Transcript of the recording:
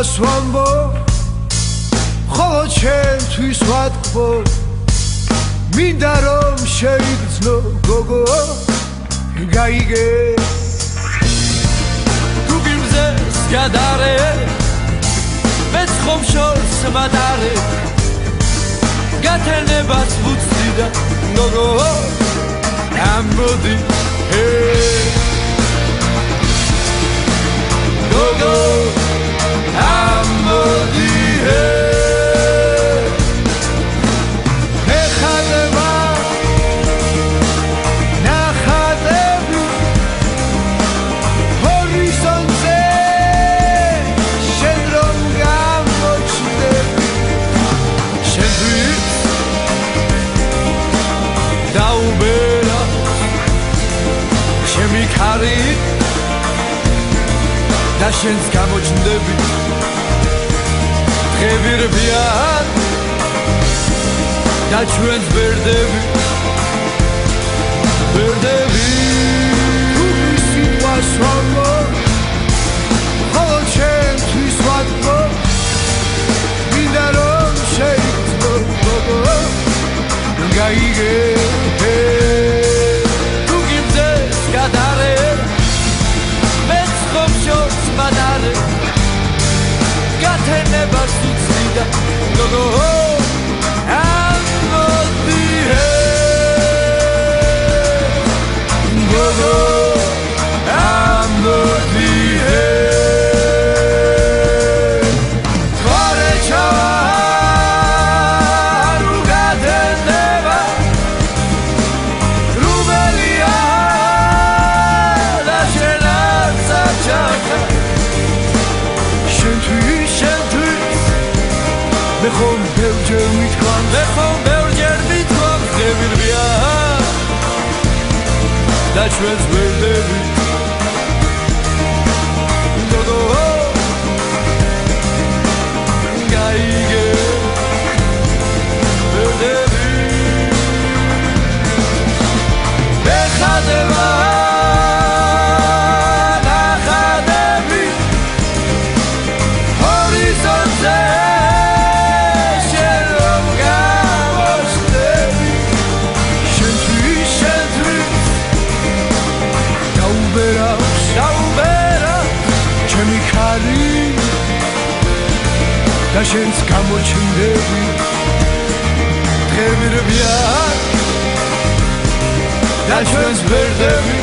სიტყვას ვამბო ხოლო ჩემთვის ვატყბო მინდა რომ შეიგრძნო გოგო გაიგე თუ გიმზეს გადარე მეც ხომ შორს მატარე გათენებას ვუცდი და გოგო ამბოდი გოგო ამბოდი და შენს გამოჩნდები დღები რბიან და ჩვენს ბერდები თუ სიტყვას ვამბო ხოლო ჩემთვის ვატყბო მინდა რომ შეიგრძნო გოგო გაიგე თუ გიმზეს გადარე მეც ხომ შორს მატარე გათენებას ვუცდი და გოგო ამბოდი გოგო ამბოდი მე ხომ ბევრჯერ მithქვამ დღები რბიან და ჩვენს ბერდები გოგო გაიგე ბერდები ეხადება ნახატები ჰორიზონტზე და შენს გამოჩნდები დღები რბიან და ჩვენს ბერდები